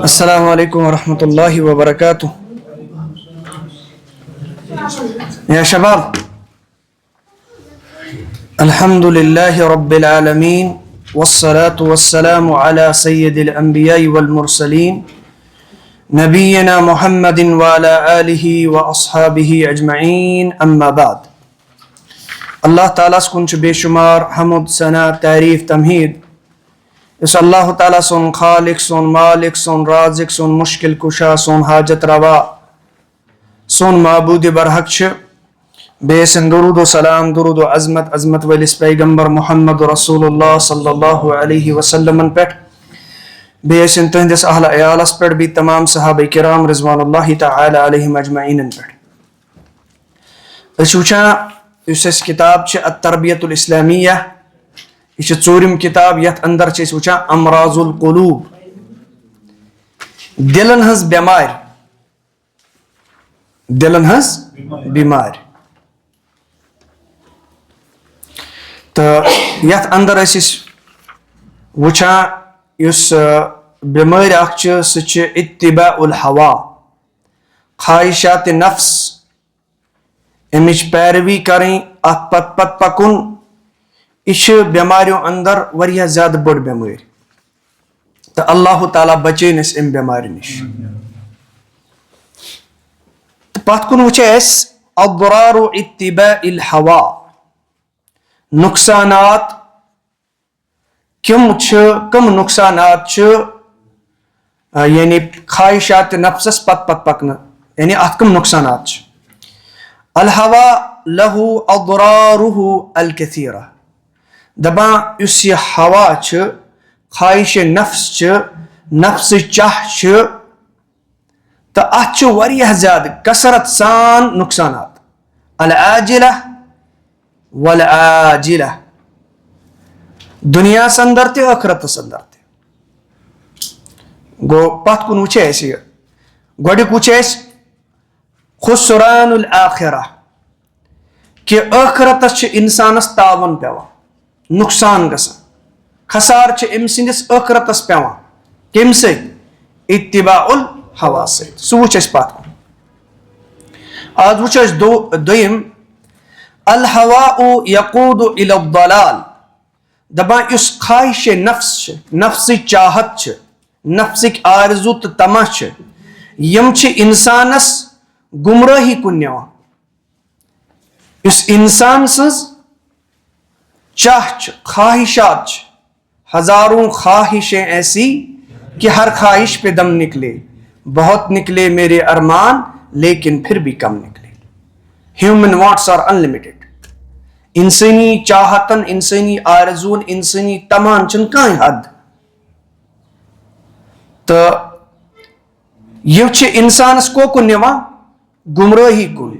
السلام عليكم ورحمة الله وبركاته. يا شباب، الحمد لله رب العالمين، والصلاة والسلام على سيد الأنبياء والمرسلين نبينا محمد وعلى آله وأصحابه أجمعين، أما بعد. اللہ تعالیٰ سکن بے شمار حمد ثنا تعریف تمہید اس اللہ تعالیٰ سن خالق سن مالک سن رازق سن مشکل کشا سن حاجت روا سن معبود برحق بے سن درود و سلام درود و عظمت ولس پیغمبر محمد رسول اللہ صلی اللہ علیہ وسلم پہ بے سن تہندس اہل عیالس پہ بھی تمام صحابہ کرام رضوان اللہ تعالی علیہم اجمعین پہ وچھا اس کتاب التربیت الاسلامیہ یہ ژوٗرِم کتاب یتھ اندر وچھا امراض القلوب دلن ہز بیمار تو یتھ اندر وچھا اس بیمار اخ سہ اتباع الہوا خواہشات نفس امچ پیروی کریں ات پت پکن یہ بیماریوں اندر واریاہ زیادہ بڑ بیماری تو اللہ تعالیٰ بچین اس ام بیماری نش تو پت کن وچھے اس اضرار اتباع الہوا نقصانات کم نقصانات یعنی خواہشات نفسس پت پکن یعنی ات کم نقصانات الہوا لہو اضرارہ الکثیرہ دپان اس یہ ہوا خواہش نفس نفس چاہ تو ات واریاہ زیادہ کثرت سان نقصانات العاجلہ والعاجلہ دنیا اندر تہ ٲخرتس اندر تہ گو پت کن وچھے یہ گۄڈنیُک وچھے خسران الآخرہ کہ ٲخرتس انسانس تاون پیوان نقصان گژھان خسار ام سندس ٲخرتس پیوان کم ست اتباع الہوا ست سہ وچھ اس پت کن آج وچھ اس دویم الہواء یقود الی الضلال دپان اس خواہش نفس نفس چاہت نفسک آرزو تو طمع یم انسانس گمراہی کن نوان اس انسان سز چاہ خواہشات ہزاروں خواہشیں ایسی کہ ہر خواہش پہ دم نکلے بہت نکلے میرے ارمان لیکن پھر بھی کم نکلے ہیومن وانٹس آر انلمیٹڈ انسانی چاہتن انسانی آرزون انسانی تمان چن کہیں حد تو یہ انسانس کو کن نوان گمراہی کن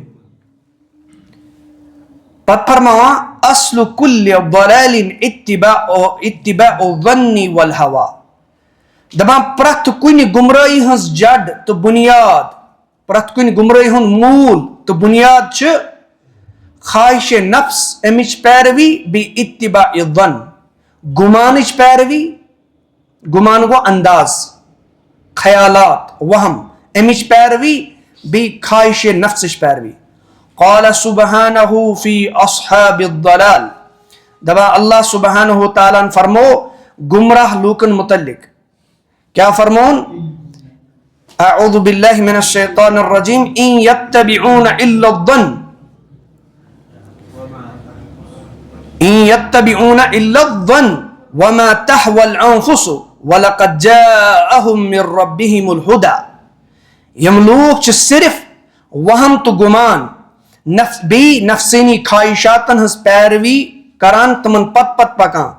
پت فرماوا اصل کل ضلال اتباع الظن والہوا دپان پرت کن گمراہی ہز جڈ تو بنیاد پرت کن گمراہی ہند مول تو بنیاد خواہش نفس امچ پیروی بی اتباع الظن گمانچ پیروی گمان گو انداز خیالات وہم امچ پیروی بی خواہش نفسش پیروی قال سبحانہ فی اصحاب الضلال دبا اللہ سبحانہ تعالیٰ فرمو گمراہ لوکن متعلق کیا فرمون اعوذ باللہ من الشیطان الرجیم ان یتبعون الا الظن وما تحوى الانفس ولقد جاءهم من ربهم الهدى یم لوگ صرف وہم تو گمان نفسانی خواہشاتن ہز پیروی کران تمن پت پکان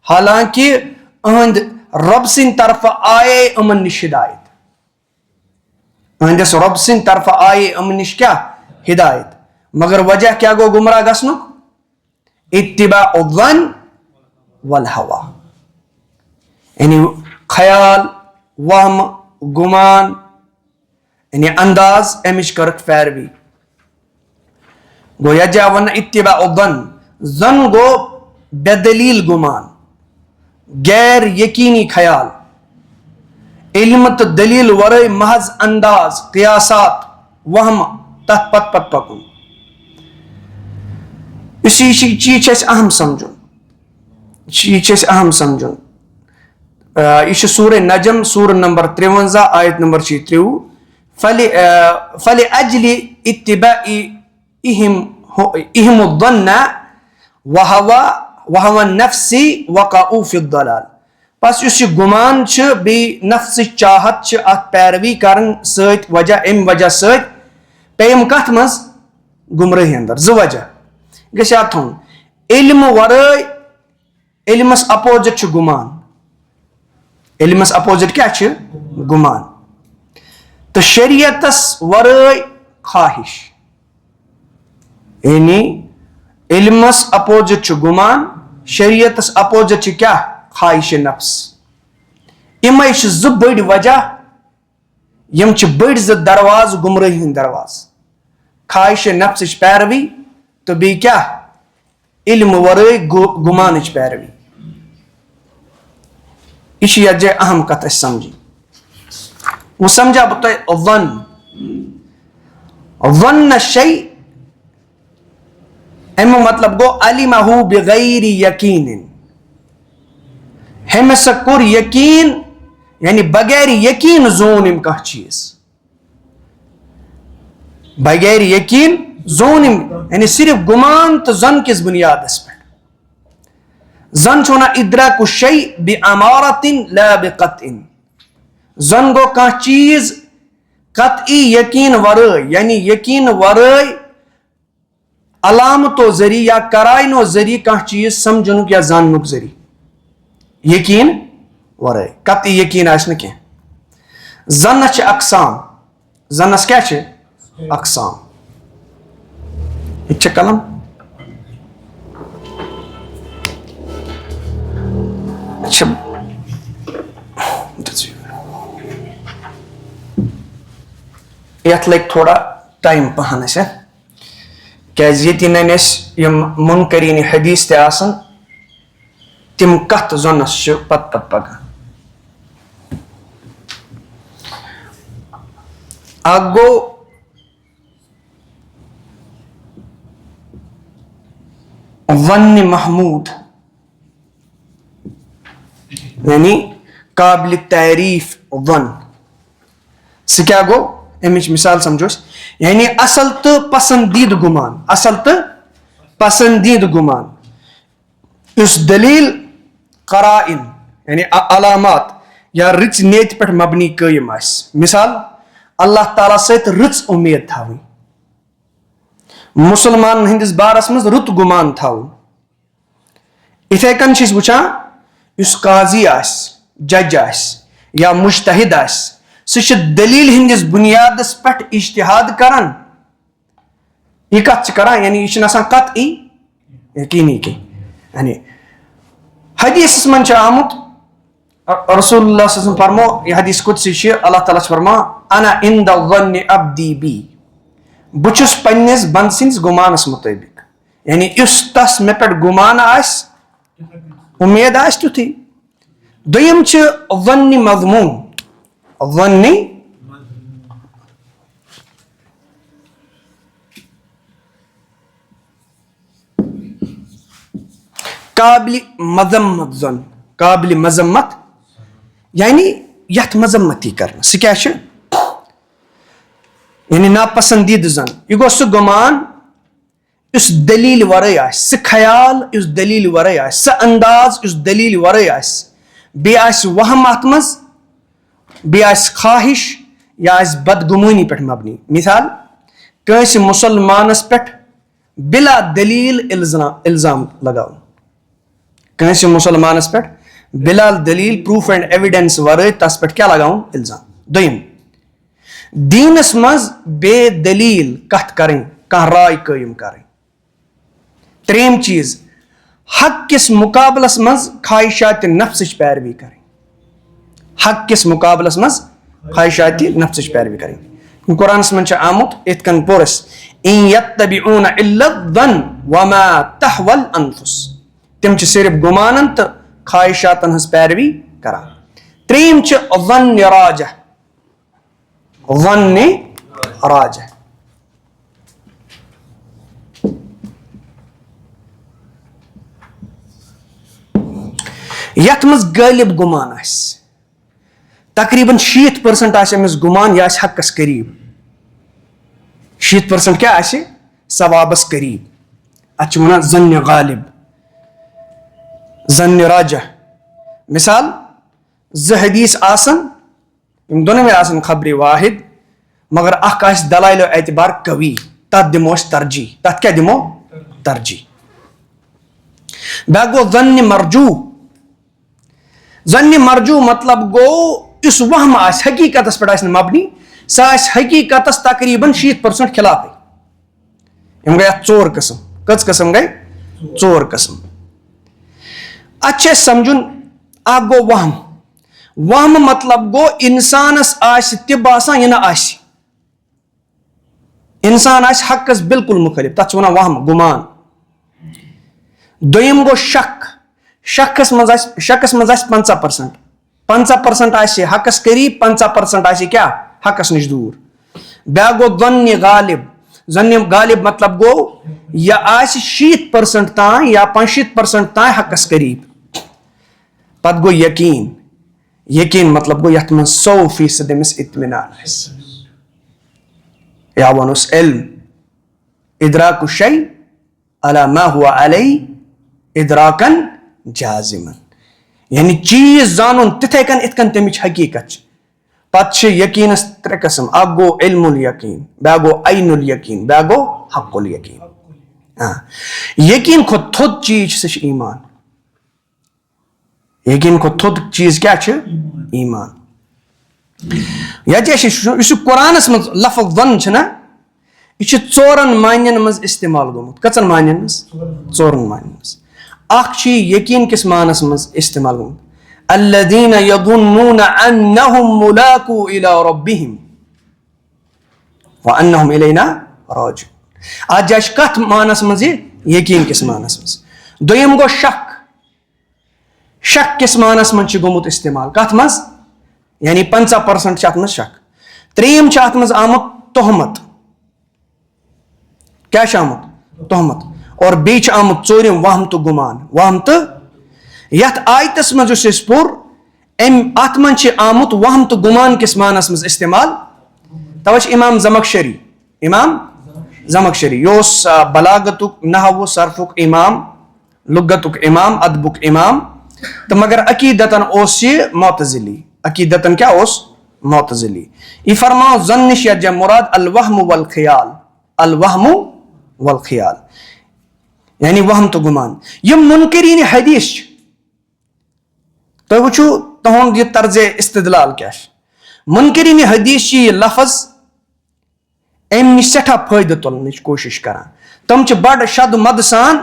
حالانکہ اہند رب سن طرف آئے امن نش ہدایت اہندس رب سن طرف آئے امن نش کیا ہدایت مگر وجہ کیا گو گمراہ گژھنک اتباع الظن والہوا یعنی خیال وہم گمان یعنی انداز امچ کرک پیروی گو یجا ون اتباع الظن زن گو بے دلیل گمان غیر یقینی خیال، علم تو دلیل ورائے محض انداز، قیاسات، وہم، تتھ پت پکن. اسی چیز اہم سمجھن، یہ اہم سمجھن. یہ سورہ نجم سورہ نمبر 53 آیت نمبر 30. فَلِأَجْلِ اتِّبَاعِهِمُ الظَّنَّ وَهَوَى النَّفْسِ وَقَعُوا فِي الضَّلَالِ. پس اس یہ گمان بی نفس چاہت ات پیروی کرن ست وجہ ام وجہ ست پیم کت مز گمراہی اندر. زٕ وجہ گژھِ یاد تھاوُن. علم ورٲے علمس اپوزٹ چھ گمان. علمس اپوزٹ کیا چھ؟ گمان. تو شریعتس ورٲے خواہش، یعنی علمس اپوزٹ چھ گمان، شریعتس اپوزٹ چھ کیا؟ خواہش نفس. امے چھ زٕ بٔڑۍ وجہ یم چھ بٔڑۍ زٕ درواز گمراہی ہند دروازٕ. خواہش نفسٕچ پیروی تو بیٚیہِ کیا؟ علم ورٲے گمانٕچ پیروی. یہ یتھ جائے اہم کت اس سمجھی. وہ سمجھا بہ تہ ظن شیء امیک مطلب گو علمہ بغیر یقین. ہمیں سا کور یقین یعنی بغیر یقین زون ام کانٛہہ چیز. بغیر یقین زون ام یعنی صرف گمان تو زن کس بنیادس پہ. زن چھونا ادراک الشیء بامارۃ لا بقطع. زن گو کانٛہہ چیز قطعی یقین ورٲے یعنی یقین ورٲے علامتو ذریعہ یا قرائنو ذریعہ کانٛہہ چیز سمجھنک یا زاننک ذریعہ. یقین ورائے قطعی یقین آس نہ کینٛہہ. زنس چھ اقسام. زنس کیا چھ؟ اقسام. یہ چھ قلم. اچھا یتھ لگ تھوڑا ٹائم پہن اس کیاز یتین اس یم منکرین حدیث تہ آسن تم کت زنس چھ پت پکان. اکھ گو ظن محمود یعنی قابل تعریف ظن. سہ کیا گو؟ امچ مثال سمجھو. یعنی اصل تو پسندید گمان. اصل تو پسندید گمان اس دلیل قرائن یعنی علامات یا رچ نیت پہ مبنی قائم آس. مثال اللہ تعالیٰ ست رچ امید تھاوٕنۍ، مسلمان ہندس بارس مز رت گمان تھاوُن. اتھے کن چھ وچھان اس قاضی آس، جج آس یا مجتہد آس سہ چھ دلیل ہندس بنیادس پہ اجتہاد کران. یہ کت چھ کران یعنی یہ چھنہٕ آسان قطعی یقینی کی. یعنی حدیث من چھ آمت رسول اللہ صلی اللہ علیہ وسلم فرمو یہ حدیث قدسی چھ اللہ تعالیٰ چھ فرما انا عند ظن عبدی بی. بہ چھس پننس بند سندس گمانس مطابق یعنی اس تس مے پہ گمان آس امید آس تیُتھُے. دویم چھ ظن مضموم. ظن قابل مذمت ظن. قابل مذمت یعنی یتھ مذمتی کرنا. سہ کیا چھ؟ یعنی ناپسندید زن. یہ گو سہ گمان اس دلیل ورائے آس، سہ خیال اس دلیل ورائے آس، سہ انداز اس دلیل ورائے آس. بیٚیہِ آسہِ وہم اتھ منٛز، بیٚیہِ آسہِ خواہش یا آسہِ بدگمٲنی پٮ۪ٹھ مبنی. مثال کٲنٛسہِ مُسلمانس پٮ۪ٹھ بلا دلیل الزام لگاوُن. کٲنٛسہِ مُسلمانس پٮ۪ٹھ بلا دلیل پروف اینڈ ایویڈینس ورٲے تس پٮ۪ٹھ کیٛاہ لگاوُن؟ الزام. دوٚیِم دیٖنس منٛز بے دلیل کتھ کرٕنۍ، کانٛہہ راے قٲیِم کرٕنۍ. ترٛیٚیِم چیٖز حق کس مقابلس منٛز خواہشات نفسٕچ پیروی کرٕنۍ. حق کس مقابلس منٛز خواہشات نفسٕچ پیروی کرٕنۍ. قرآنس منٛز چھُ آمُت یِتھ کٔنۍ پوٚر اَسہِ اِن یتبعون الا الظن وما تهوى الانفس. تِم چھِ صرف گُمانن تہٕ خواہشاتن ہز پیروی کران. تریم ظن راجہ. ظن راجہ یتھ مز غالب گمان آسہِ. تقریباً 60% آسہِ أمِس گمان یہِ آسہِ حقس قریب. 60% کیٛاہ آسہِ؟ ثوابس قریب. اتھ چھِ ونان ظن غالب ظن راجہ. مثال 2 حدیث آسن یِم دۄنوَے آسن خبرِ واحد مگر اکھ آسہِ دلایلو اعتبار قوی تتھ دِمو أسۍ ترجیح. تتھ کیٛاہ دِمو؟ ترجیح. بیٛاکھ گوٚو ظن مرجوح. ظن مرجوح مطلب گوٚو یُس وہم آسہِ حقیٖقتس پٮ۪ٹھ آسہِ نہٕ مبنی سُہ آسہِ حقیٖقتس تقریباً 60% خِلافٕے. یِم گٔے اتھ 4 قٕسم. کٔژ قٕسم گٔے؟ 4 قٕسم. اتھ چھُ اَسہِ سمجھُن اکھ گوٚو وہم. وہم مطلب گوٚو انسانس آسہِ تہِ باسان یہِ نہ آسہِ. انسان آسہِ حقس بالکل مُخٲلف تتھ چھِ ونان وہم گُمان. دوٚیِم گوٚو شک. شکس منٛز آسہِ 50%. 50% آسہِ حقس قریب 50% آسہِ کیٛاہ؟ حقس نِش دوٗر. بیٛاکھ گوٚو ظن غالب. ظن غالب مطلب گوٚو یہِ آسہِ 60% تانۍ یا 65% تانۍ حقس قریب. پتہٕ گوٚو یقیٖن. یقیٖن مطلب گوٚو یتھ منٛز 100% أمِس اطمینان آسہِ. یا ونوس علم ادراک الشیء علی ما هو علیہ ادراکن جازمن. یعنی چیٖز زانُن تِتھے کٔنۍ یِتھ کٔنۍ تمِچ حقیٖقت چھِ. پتہٕ چھِ یقیٖنس 3 قٕسم. اکھ گوٚو علم الیقیٖن بیٛاکھ گوٚو عین الیقیٖن بیٛاکھ گوٚو حق الیقیٖن. یقیٖن کھۄتہٕ تھوٚد چیٖز چھُ سُہ چھُ ایمان. یقیٖن کھۄتہٕ تھوٚد چیٖز کیٛاہ چھُ؟ ایمان. ییٚتہِ یُس یہِ قرآنس منٛز لفظ ظن چھُنہ یہِ چھُ 4 معنین منٛز استعمال گوٚمُت. کٔژن معنین منٛز؟ 4 معنین منٛز. اکھ چھُ یہِ یقیٖن کِس معنس منٛز استعمال گوٚمُت. الذین یظنون انہم ملاقو الی ربہم وانہم الینا راجعون. اتھ جایہِ چھِ کتھ معنس منٛز یہِ؟ یقیٖن کِس معنس منٛز. دوٚیِم گوٚو شک. شک کِس معنس منٛز چھُ گوٚمُت استعمال. کتھ منٛز؟ یعنی 50% چھِ اتھ منٛز شک. ترٛیٚیِم چھُ اتھ منٛز آمُت تہمت. کیٛاہ چھُ آمُت؟ تہمت. اور بیٚیہِ چھُ آمُت ژوٗرِم وہم تہٕ گُمان. وہم تہٕ یتھ آیتس منٛز یُس أسۍ پوٚر اتھ منٛز چھُ آمُت وہم تہٕ گُمان کِس معنس منٛز استعمال. توے چھُ امام زمخشری یہِ اوس بلاغتُک نحوُ صرفُک امام لُغتُک امام ادبُک امام تہٕ مگر عقیٖدتن اوس یہِ معتزلی. عقیٖدتن کیٛاہ اوس؟ معتزلی. یہِ فرماو ظن نِش یتھ جایہِ مراد الوہم والخیال. الوہم والخیال یعنی وہم تہٕ گُمان. یِم مُنکرین حدیث چھِ تُہۍ وٕچھِو تُہُنٛد یہِ طرزِ استدلال کیٛاہ چھُ. مُنکرین حدیث چھِ یہِ لفظ امہِ نِش سٮ۪ٹھاہ فٲیدٕ تُلنٕچ کوٗشش کران. تِم چھِ بڑٕ شد مد سان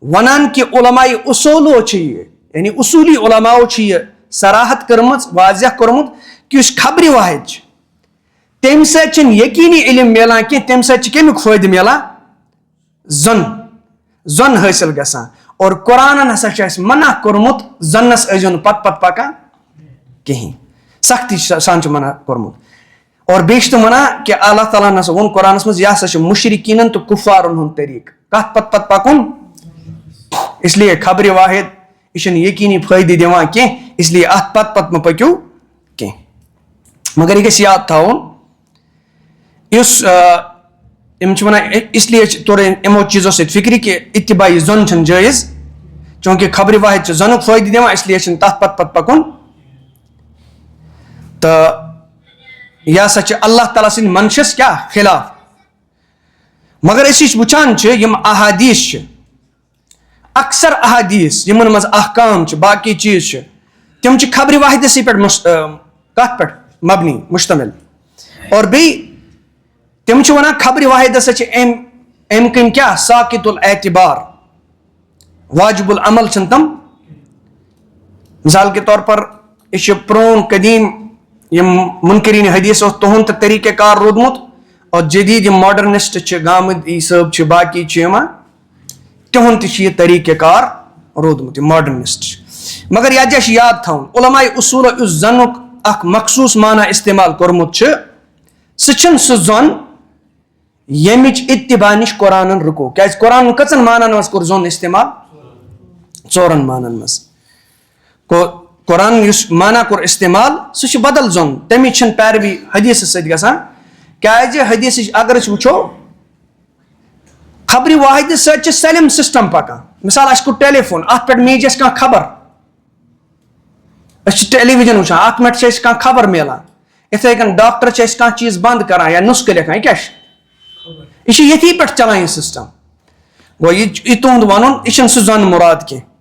ونان کہِ علماء اصوٗلو چھِ یہِ یعنی اصوٗلی علماءو چھِ یہِ صراحت کٔرمٕژ واضح کوٚرمُت کہِ یُس خبرِ واحد چھِ تمہِ سۭتۍ چھِنہٕ یقیٖنی علم مِلان کینٛہہ. تمہِ سۭتۍ چھِ کمیُک فٲیدٕ مِلان؟ ظن حٲصِل گژھان. اور قرآنن ہسا چھُ اَسہِ منع کوٚرمُت ظنس ٲسۍزیو نہٕ پتہٕ پکان کِہینۍ. سختی سان چھُ منع کوٚرمُت. اور بیٚیہِ چھِ تِم ونان کہِ اللہ تعالیٰ ہن ہسا ووٚن قرآنس منٛز یہِ ہسا چھُ مُشرِکیٖنن تہٕ کُفارن ہُنٛد طریٖقہٕ. کتھ پتہٕ پکُن. اس لیے خبرِ واحد یہِ چھُنہٕ یقیٖنی فٲیدٕ دِوان کینٛہہ. اس لیے اتھ پتہٕ مہ پٔکِو کینٛہہ. مگر یہِ گژھِ یاد تھاوُن یُس یِم چھِ ونان اس لیے توٚر یِمو چیٖزو سۭتۍ فِکرِ کہِ اتباعی ظن چھُنہٕ جٲیز چوٗنکہِ خبرِ واحد چھُ ظنُک فٲیدٕ دِوان اس لیے چھُنہٕ تتھ پتہٕ پکُن. تہٕ یہِ ہسا چھِ اللہ تعالیٰ سٕنٛدِ منشس کیٛاہ خلاف. مگر أسۍ یُس وٕچھان چھِ یِم احادیٖث چھِ اکثر احادیٖث یِمن منٛز احکام چھِ باقٕے چیٖز چھِ تِم چھِ خبرِ واحدسٕے پٮ۪ٹھ کتھ پٮ۪ٹھ مبنی مُشتمل. اور بیٚیہِ تِم چھِ ونان خبرِ واحد ہسا چھِ امہِ کِنۍ کیٛاہ ساقط الاعتبار واجب العمل چھِنہٕ تِم. مثال کے طور پر یہِ چھُ پرون قدیٖم یِم مُنکرین حدیث اوس تُہُنٛد تہِ طریٖقہ کار روٗدمُت اور جدید یِم ماڈرنسٹ چھِ گامٕدۍ صٲب باقٕے چھِ یِوان تِہُنٛد تہِ چھُ یہِ طریٖقہ کار روٗدمُت یہِ ماڈرنسٹ چھِ. مگر یہ جا یاد تھاؤن علماء اصول اس زنک اخ مخصوص معنی استعمال کورمت سہ زن یمچ اتباع نش قرآن رکو کیا قرآن کچن معنی مز کور زون استعمال ژورن معنی مز قرآن اس معنی کور استعمال سہ بدل زون تمچ پیروی حدیث ست گژھان کیازِ حدیث اگر أسۍ وٕچھو خبر واحد ست سٲلِم سسٹم پکان مثال اَسہِ کوٚر ٹیلی فون اتھ پٮ۪ٹھ میج اَسہِ کانٛہہ خبر أسۍ چھِ ٹیلی وِجن وٕچھان اتھ پٮ۪ٹھ چھِ اَسہِ کانٛہہ خبر میلان یِتھٕے کٔنۍ ڈاکٹر چھِ اَسہِ کانٛہہ چیٖز بنٛد کران یا نُسخہٕ لیکھان یہِ کیاہ چھُ یہِ چھُ ییٚتھی پٮ۪ٹھ چلان یہِ سسٹم گوٚو یہِ تُہُنٛد وَنُن یہِ چھُنہٕ سُہ زن مراد کینٛہہ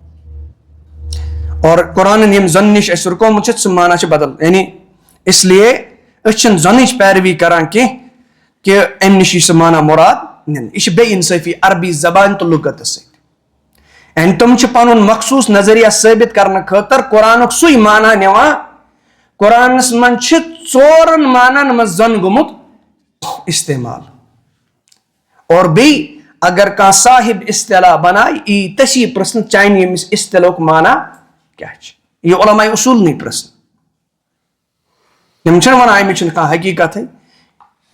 اور قرآنن ییٚمہِ زن نِش اَسہِ رُکومُت چھُ سُہ معنی چھُ بدل یعنی اس لیے أسۍ چھِنہٕ زنٕچ پیروی کران کینٛہہ کہ امہِ نِش یی سُہ معنی مراد نِنہٕ یہِ چھِ بے انصٲفی عربی زبان تہٕ لُغتس سۭتۍ اینڈ تِم چھِ پنُن مخصوٗص نظریہ ثٲبت کرنہٕ خٲطرٕ قرآنُک سُے معنی نِوان قرآنس منٛز چھِ ژورن معنین منٛز زن گوٚمُت استعمال اور بیٚیہِ اگر کانٛہہ صاحب اصطلاح بنایہِ یی تٔسی پرژھنہٕ چانہِ ییٚمِس اصطلاحُک معنی کیاہ چھُ یہِ علماء اصوٗلنٕے پرژھنہٕ تِم چھِنہٕ ونان اَمِچ چھنہٕ کانٛہہ حقیٖقتھٕے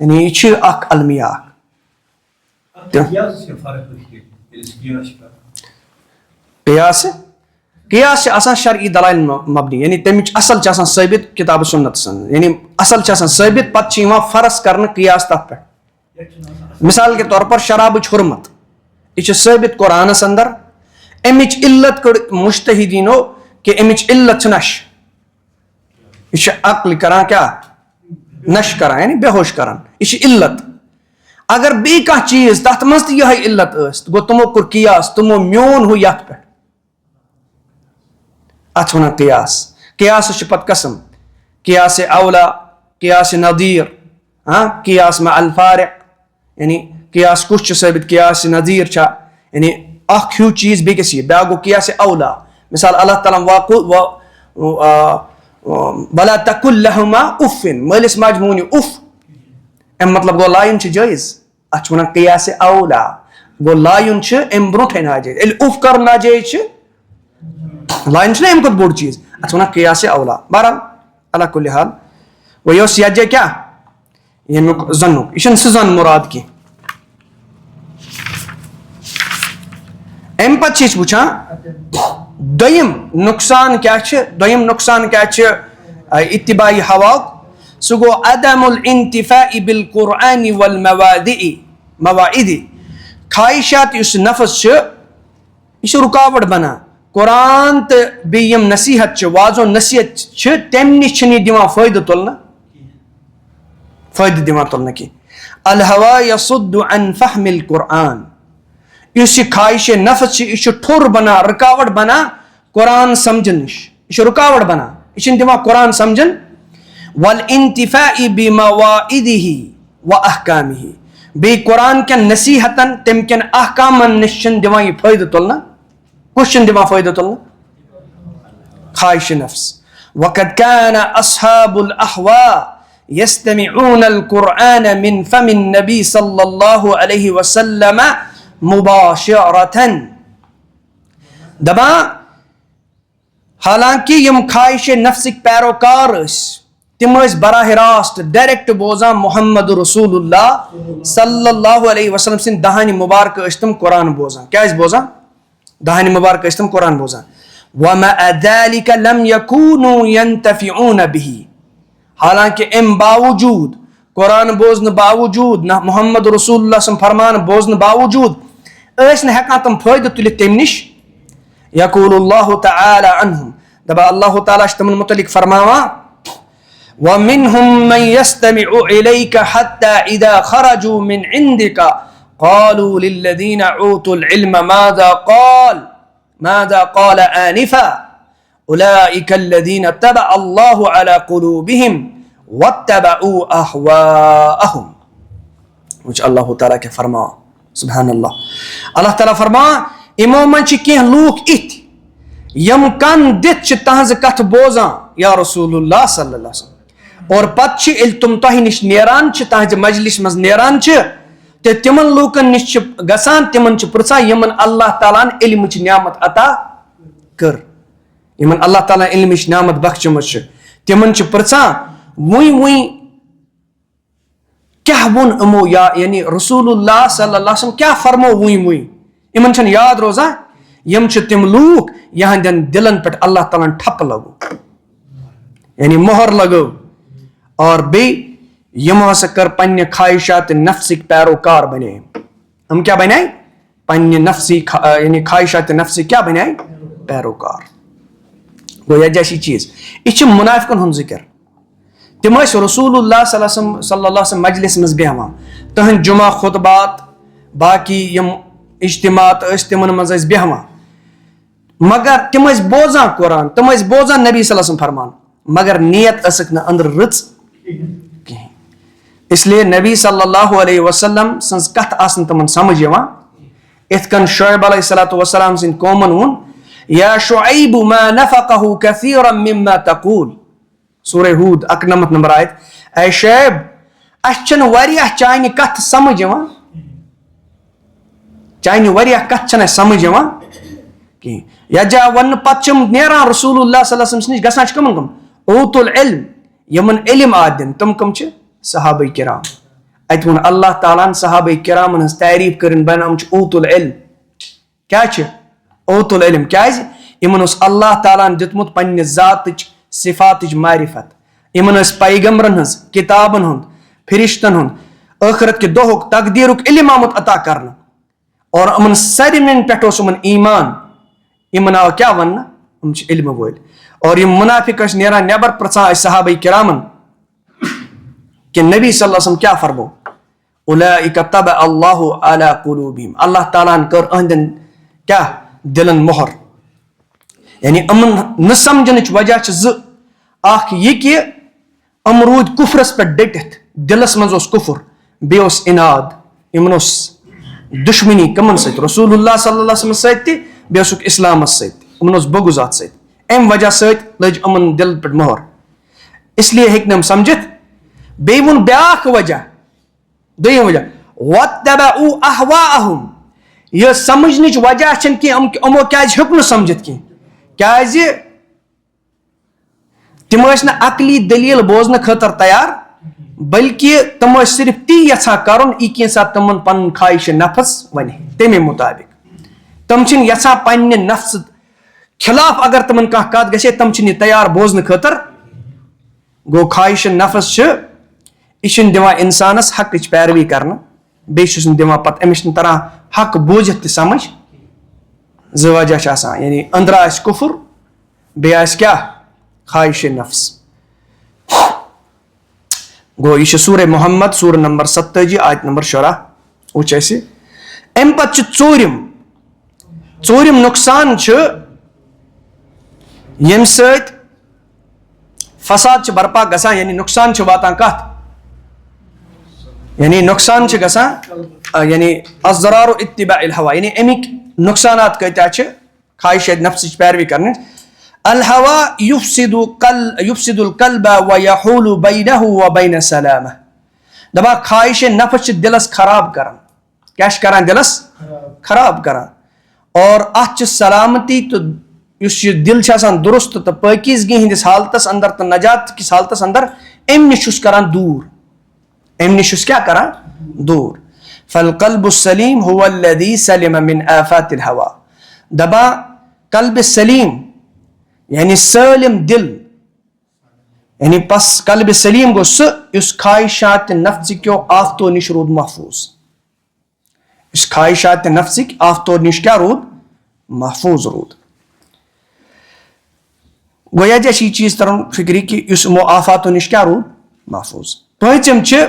یعنی یہِ چھِ اکھ المیہ اکھ قیاس چھِ آسان شرعی دلائل مبنی یعنی تمِچ اصل چھِ آسان ثٲبت کتاب سنتس اندر یعنی اصل چھِ آسان ثٲبت پتہٕ چھِ یِوان فرض کرنہٕ قیاس تتھ پٮ۪ٹھ مثال کے طور پر شرابٕچ حرمت یہِ چھِ ثٲبت قرآنس اندر امِچ علت کٔڑ مُجتہدیٖنو کہ امِچ علت چھِ نشہٕ یہِ چھِ عقل کران کیاہ نشہٕ کران یعنی بے ہوش کران یہِ چھِ علت اگر بیٚیہِ کانٛہہ چیٖز تتھ منٛز تہِ یِہے علت ٲس گوٚو تِمو کوٚر قیاس تِمو میون ہُہ یتھ پٮ۪ٹھ اتھ چھِ ونان قیاس قیاسس چھِ پتہٕ قسم قیاس اولا قیاس نظیر قیاس مع الفارق یعنی قیاس کُس چھُ ثٲبت قیاس نظیر چھا یعنی اکھ ہیوٗ چیٖز بیٚکِس یی بیاکھ گوٚو قیاس اولا مثال اللہ تعالیٰ ولا تقل لهما اف مٲلِس ماجہِ مونِو اف اَمہِ مطلب گوٚو لایُن چھُ جٲیز اتھ چھِ ونان قیاس اولا گوٚو لایُن چھُ امہِ برونٛٹھے ناجٲیز ییٚلہِ اف کرُن ناجٲیز چھُ لایُن چھُنہ امہِ کھۄتہٕ بوٚڑ چیٖز اتھ چھِ ونان قیاس اولا بہرحال اللہ کُلہِ حال وۄنۍ یہِ اوس یتھ جایہِ کیاہ ییٚمیُک زنُک یہِ چھُنہٕ سُہ زن مراد کینٛہہ امہِ پتہٕ چھِ أسۍ وٕچھان دوٚیِم نۄقصان کیاہ چھِ دوٚیِم نۄقصان کیاہ چھِ اتباعِ ہواہُک سُہ گوٚو عدم الانتفاع بالقرآن والمواعظ خواہشات یُس نفس چھُ یہِ چھُ رُکاوٹ بنان قرآن تہٕ بیٚیہِ یِم نصیحت چھِ واضو نصیحت چھِ تمہِ نِش چھِنہٕ یہِ دِوان فٲیدٕ تُلنہٕ کینٛہہ الہوا یصد عن فہم القرآن یُس یہِ خواہشِ نفس چھِ یہِ چھُ ٹھوٚر بنان رُکاوٹ بنان قرآن سمجھنہٕ نِش یہِ چھُ رُکاوٹ بنان یہِ چھِنہٕ دِوان قرآن سمجھن والانتفاع بمواعظه واحکامه بیٚیہِ قرآن کٮ۪ن نصیحتن تمہِ کٮ۪ن احکامن نِش چھِنہٕ دِوان یہِ فٲیدٕ تُلنہٕ کُس چھُنہٕ دِوان فٲیدٕ تُلنہٕ خواہشِ نفس وقد كان اصحاب الاحواء يستمعون القرآن من فم النبي صلى الله عليه وسلم مباشرة دپان حالانکہ یم خواہش نفسٕکۍ پیروکار ٲسۍ تِم ٲسۍ براہ راست ڈایریکٹ بوزان محمد رسول اللہ صلی اللہ علیہ وسلم سٕنٛدۍ دہانہِ مُبارکہٕ ٲسۍ تِم قرآن بوزان کیٛاہ ٲسۍ بوزان دہانہِ مُبارکہٕ ٲسۍ تِم قرآن بوزان ومع ذلك لم يكونوا ينتفعون به حالانکہ امہِ باوجوٗد قرآن بوزنہٕ باوجوٗد نہ محمد رسول اللہ سُنٛد فرمان بوزنہٕ باوجوٗد ٲسۍ نہٕ ہٮ۪کان تِم فٲیدٕ تُلِتھ تمہِ نِش یقول اللہ تعالی عنہم دپان اللہ تعالیٰ چھُ تِمن متعلق فرماوان ومنهم من يستمع إليك حتى إذا خرجوا من عندك قالوا للذين أوتوا العلم ماذا قال آنفا أولئك الذين تبع الله على قلوبهم واتبعوا أهواءهم وچھ اللہ تعالیٰ کے فرما سبحان اللہ تعالیٰ فرما یِمو منٛز چھِ کینٛہہ لوٗکھ یِتھۍ یِم کن دِتھ چھِ تہنٛزٕ کتھٕ بوزان یا رسول اللہ صلی اللہ علیہ وسلم اور پتہٕ چھِ ییٚلہِ تِم تۄہہِ نِش نیران چھِ تہنٛزِ مجلس منٛز نیران چھِ تہٕ تِمن لوٗکن نِش چھِ گژھان تِمن چھِ پرژھان یِمن اللہ تعالیٰ ہن علمٕچ نعمت عطا کٔر یمن اللہ تعالیٰ علمٕچ نعمت بخشمٕژ چھِ تِمن چھِ پرژھان وُنۍ کیاہ ووٚن یِمو یعنی رسول اللہ صلی اللہ علیہ وسلم کیاہ فرمو وُنۍ یِمن چھنہٕ یاد روزان. یم چھِ تِم لوٗکھ یہندٮ۪ن دلن پٮ۪ٹھ اللہ تعالیٰ ہن ٹھپہٕ لگو یعنی مۄہر لگٲو اور بیٚیہِ یِمو ہسا کٔر پننہِ خواہشات نفسٕکۍ پیروکار بنے یِم کیاہ بنے پننہِ نفسی یعنی خواہشات نفسٕکۍ کیاہ بنے پیروکار. گوٚو یتھ جایہِ چھِ چیٖز یہِ چھِ مُنافقن ہُنٛد ذِکر. تِم ٲسۍ رسول اللہ صلی اللہ علیہ وسلم مجلس منٛز بیٚہوان تٕہنٛدۍ جمعہ خطبات باقی یِم اجتماعات ٲسۍ تِمن منٛز ٲسۍ بیٚہوان مگر تِم ٲسۍ بوزان قرآن تِم ٲسۍ بوزان نبی صلی اللہ علیہ وسلم فرمان مگر نیت ٲسٕکھ نہٕ أنٛدرٕ رٕژ کِہینۍ. اس لیے نبی صلی اللہ علیہ وسلم سٕنٛز کتھ آسنہٕ تِمن سمجھ یِوان یِتھ کٔنۍ شعیب علیہ الصلوۃ والسلام سٕنٛدۍ قومن ووٚن یا شعیب ما نفقہ کثیرا مما تقول سورہ ہوٗد 91 نمبر آیت. اے شعیب اسہِ چھنہٕ واریاہ چانہِ کتھ سمجھ یِوان چانہِ واریاہ کتھ چھنہٕ اسہِ سمجھ یِوان کِہینۍ. یتھ جایہِ وننہٕ پتہٕ چھِ نیران رسول اللہ صلی اللہ علیہ وسلم نِش گژھان چھِ کٕمن اوت العلم یِمن علم آو دِنہٕ تِم کٕم چھِ صحابہ کرام. اتہِ ووٚن اللہ تعالیٰ ہن صحابہ کرامن ہٕنٛز تعریٖف کٔرٕنۍ بنان یِم چھِ اوت العلم. کیاہ چھِ اوت العلم کیازِ یِمن اوس اللہ تعالیٰ ہن دیُتمُت پننہِ ذاتٕچ صفاتٕچ معرفت یِمن ٲسۍ پیغمبرن ہٕنٛز کِتابن ہُنٛد فرشتن ہُنٛد ٲخرت کہِ دۄہُک تقدیٖرُک علم آمُت عطا کرنہٕ اور یِمن سارنٕے پٮ۪ٹھ اوس یِمن ایمان یِمن آو کیاہ وننہٕ یِم چھِ علمہٕ وٲلۍ. اور یِم مُنافِق ٲسۍ نیران نٮ۪بر پرژھان ٲسۍ صحابہ کرامن کہ نبی صلی اللہ علیہ وسلم کیاہ فرمو اولئک طبع اللہ علی قلوبہم اللہ تعالیٰ ہن کٔر أہنٛدٮ۪ن کیاہ دلن مۄہر. یعنی یِمن نہٕ سمجھنٕچ وجہ چھِ زٕ اکھ یہِ کہِ یِم روٗدۍ کُفرس پٮ۪ٹھ ڈٔٹِتھ دلس منٛز اوس کُفر بیٚیہِ اوس اناد یِمن اوس دُشمنی کٕمن سۭتۍ رسول اللہ صلی اللہ علیہ وسلم سۭتۍ تہِ بیٚیہِ اوسُکھ اسلامس سۭتۍ یِمن اوس بغض اتھ سۭتۍ امہِ وجہ سۭتۍ لٔج یِمن دل پٮ۪ٹھ مۄہر اس لیے ہیٚکۍ نہٕ یِم سمجھِتھ. بیٚیہِ ووٚن بیاکھ وجہ دوٚیِم وجہ واتبعوا اهواءهم یہِ سمجھنٕچ وجہ چھنہٕ کینٛہہ یِمو کیازِ ہیوٚک نہٕ سمجھِتھ کینٛہہ کیازِ تِم ٲسۍ نہٕ عقلی دلیٖل بوزنہٕ خٲطرٕ تیار بلکہِ تِم ٲسۍ صرف تی یژھان کرُن یہِ کینٛہہ ساتہٕ تِمن پنُن خواہش نفس ونہِ تمے مُطابق تِم چھِنہٕ یژھان پننہِ نفسہٕ خلاف اگر تِمن کانٛہہ کتھ گژھِ تِم چھِنہٕ یہِ تیار بوزنہٕ خٲطرٕ. گوٚو خواہش نفس چھِ یہِ چھُنہٕ دِوان انسانس حقٕچ پیروی کرنہٕ بیٚیہِ چھُس نہٕ دِوان پتہٕ أمِس چھُنہٕ تران حق بوٗزِتھ تہِ سمجھ. زٕ وجہ چھِ آسان یعنی أنٛدرٕ آسہِ کُفر بیٚیہِ آسہِ کیاہ خواہش نفس. گوٚو یہِ چھُ سورہ محمد سورہ نمبر 47 آیت نمبر 14 وٕچھ اَسہِ. امہِ پتہٕ چھُ ژوٗرِم نۄقصان چھُ ییٚمہِ سۭتۍ فساد چھُ برپا گژھان یعنی نۄقصان چھُ واتان کتھ یعنی نۄقصان چھِ گژھان یعنی الضرار اتباع الہوا یعنی امیِکۍ نۄقصانات کۭتیاہ چھِ خواہشات نفسٕچ پیروی کرنٕچ. الہوا یفسد القلب ویحول بینہ وبین السلامہ. دپان خواہش نفس چھِ دلس خراب کران کیاہ چھِ کران دلس خراب کران اور اتھ چھِ سلامتی تہٕ یُس یہِ دل چھُ آسان درست تہٕ پٲکیزگی ہٕنٛدِس حالتس اندر تہٕ نجات کِس حالتس اندر امہِ نِش چھُس کران دوٗر امہِ نِش چھُس کیاہ کران دوٗر. فالقلب السلیم هو الذي سلم من آفات الہوا. دپان قلبِ سلیٖم یعنی سٲلِم دل یعنی بس قلبِ سلیٖم گوٚو سُہ یُس خواہشات نفسٕکیو آفتو نِش روٗد محفوٗظ یُس خواہشات نفسٕکۍ آفتو نِش کیاہ روٗد محفوٗظ روٗد. گوٚو یتھ جایہِ چھِ یہِ چیٖز ترُن فِکرِ کہِ یُس یِمو آفاتو نِش کیاہ روٗد محفوٗظ. پوٗنٛژِم چھِ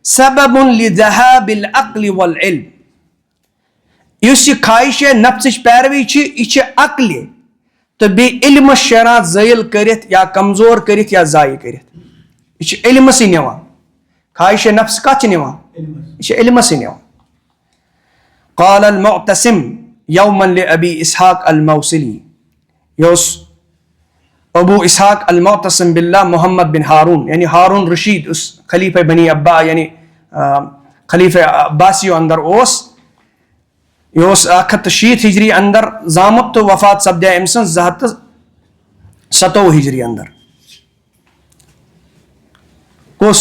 سبب لذهاب العقل والعلم. یُس یہِ خواہش نفسٕچ پیروی چھِ یہِ چھِ عقلہِ تہٕ بیٚیہِ علمس شیران زٲیِل کٔرِتھ یا کمزور کٔرِتھ یا ضایہِ کٔرِتھ. یہِ چھِ علمسٕے نِوان خواہش نفس کتھ چھِ نِوان یہِ چھِ علمسٕے نِوان. قال المعتصم یوما لأبی اسحاق الموصلی. یہِ اوس ابو اسحاق المعتصم باللہ محمد بن ہارون یعنی ہارون رشید یُس خلیفہ بنی عبا یعنی خلیفہ عباسیو اندر اوس یہِ اوس 160 ہجری اندر زامُت تہٕ وفات سپدے أمۍ سٕنٛز 7 ہجری اندر. کس؟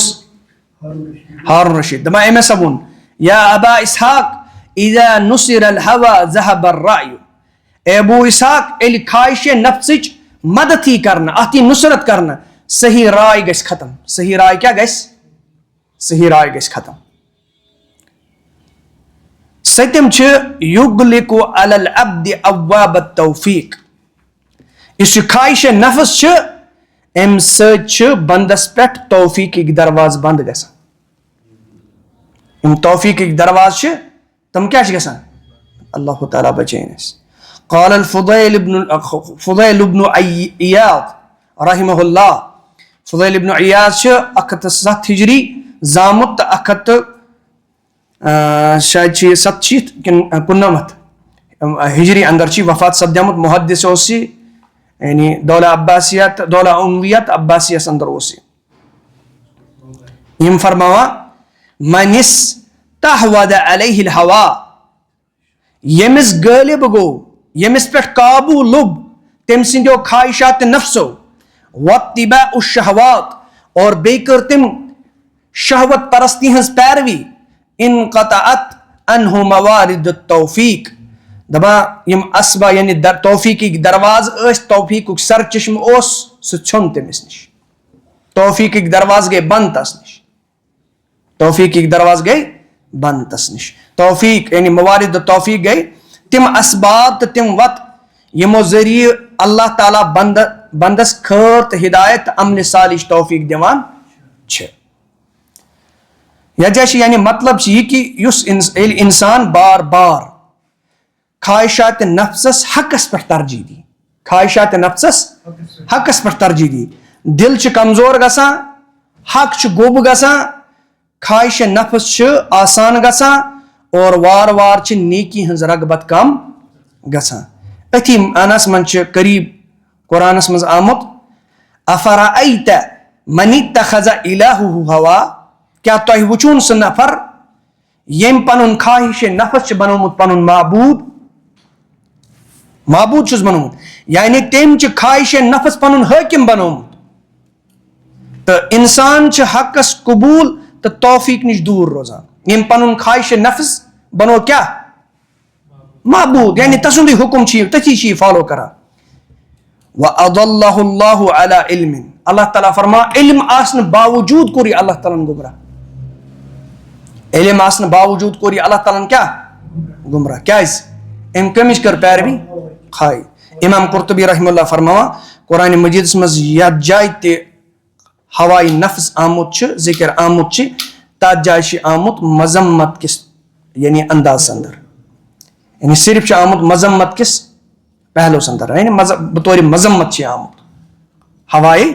ہارون رشید. دپان أمۍ ہسا ووٚن یا ابا اسحاق اذا نصر الهوى ذهب الرأي. اے ابو اسحاق ییٚلہِ خواہش نفسٕچ مدد ہی کرنا اتھ نصرت کرنا صحیح رائے گژھِ ختم. صحیح رائے کیا گژھِ؟ صحیح رائے گژھِ ختم. سٔتِم چھِ یُغلقُ علی العبد ابواب التوفیق. یُس یہِ خواہش نفس چھِ امہِ سۭتۍ چھِ بندس پٮ۪ٹھ توفیقٕکۍ دروازٕ بنٛد گژھان. یِم توفیقٕکۍ دروازٕ چھِ تِم کیٛاہ چھِ گژھان؟ اللہ تعالیٰ بچٲیِن أسۍ. قال الفضیل ابن عیاض رحمہ اللہ. فضیل ابن عیاض چھِ 107 ہجری زامُت تہٕ 100 شاید چھِ یہِ 87 کِنہٕ 99 ہجری اندر چھِ وفات سپدیمُت. محدث اوس یہِ یعنی دولہ عباسیہ تہٕ دولہ اُمیہ تہٕ عباسیس اندر اوس یہِ. یِم فرماوان من استحوذ علیہ الہوا. ییٚمِس غٲلب گوٚو ییٚمِس پٮ۪ٹھ قابوٗ لوٚب تٔمۍ سٕنٛدیو خواہشات نفسو واتباع الشہوات اور بیٚیہِ کٔر تٔمۍ شہوت پرستی ہٕنٛز پیروی انقطعت عنہ موارد التوفیق. دپان یِم اسبا یعنی توفیقٕکۍ دروازٕ ٲسۍ توفیقُک سر چشمہٕ اوس سُہ ژھیوٚن تٔمِس نِش. توفیقٕکۍ دروازٕ گٔے بنٛد تس نِش. توفیقٕکۍ دروازٕ گٔے بنٛد تس نِش. توفیق یعنی موارد توفیق گٔے تِم اسباب تہٕ تِم وتہٕ یِمو ذٔریعہٕ اللہ تعالیٰ بندس خٲر تہٕ ہدایت تہٕ عملہِ صالحٕچ توفیق دِوان چھِ. یتھ جایہِ چھِ یعنی مطلب چھِ یہِ کہِ یُس ییٚلہِ انسان بار بار خواہشات نفسس حقس پٮ۪ٹھ ترجیح دی. خواہشات نفسس حقس پٮ۪ٹھ ترجیح دی. دل چھُ کمزور گژھان حق چھُ گوٚب گژھان خواہش نفس چھِ آسان گژھان اور وارٕ وارٕ چھِ نیکی ہٕنٛز رغبت کم گژھان. أتھی معنس منٛز چھِ قریب قرآنس منٛز آمُت افرأیت من اتخذ الہہ ہوا. کیٛاہ تۄہہِ وٕچھوُن سُہ نفر ییٚمۍ پنُن خواہش نفس چھُ بنومُت پنُن معبوٗد چھُس بنومُت. یعنی تٔمۍ چھِ خواہش نفس پنُن حٲکِم بنومُت. تہٕ انسان چھُ حقس قبوٗل تہٕ توفیق نِش دوٗر روزان. ییٚمۍ پنُن خواہش نفس بنو کیٛاہ؟ معبوٗد. یعنی تسُنٛدُے حُکم چھُ یہِ تٔتھی چھِ یہِ فالو کران. وَأَضَلَّهُ اللَّهُ عَلَىٰ عِلْمٍ. اللہ تعالیٰ فرمان علم آسنہٕ باوجوٗد کوٚر یہِ اللہ تعالیٰ ہن گمراہ. علم آسنہٕ باوجوٗد کوٚر یہِ اللہ تعالیٰ ہن کیٛاہ گمراہ. کیٛازِ؟ أمۍ کٔمِچ کٔر پیروی؟ خواہ. امام قرطبی رحمہ اللہ فرماوان قرآنِ مجیدس منٛز یتھ جایہِ تہِ ہوایہِ نفس آمُت چھُ ذکر آمُت چھِ تتھ جایہِ چھِ آمُت مذمت کِس یعنی اندازس اندر. یعنی صرف چھُ آمُت مذمت کِس پہلوس اندر. یعنی بطورِ مذمت چھِ آمُت ہوایہِ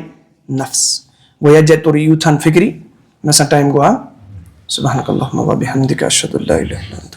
نفس. گوٚو یتھ جایہِ توٚر یوٗتھن فکری. مےٚ سا ٹایم گوٚو. سبحانک اللہم وبحمدک اشہدُ اللہ الا انت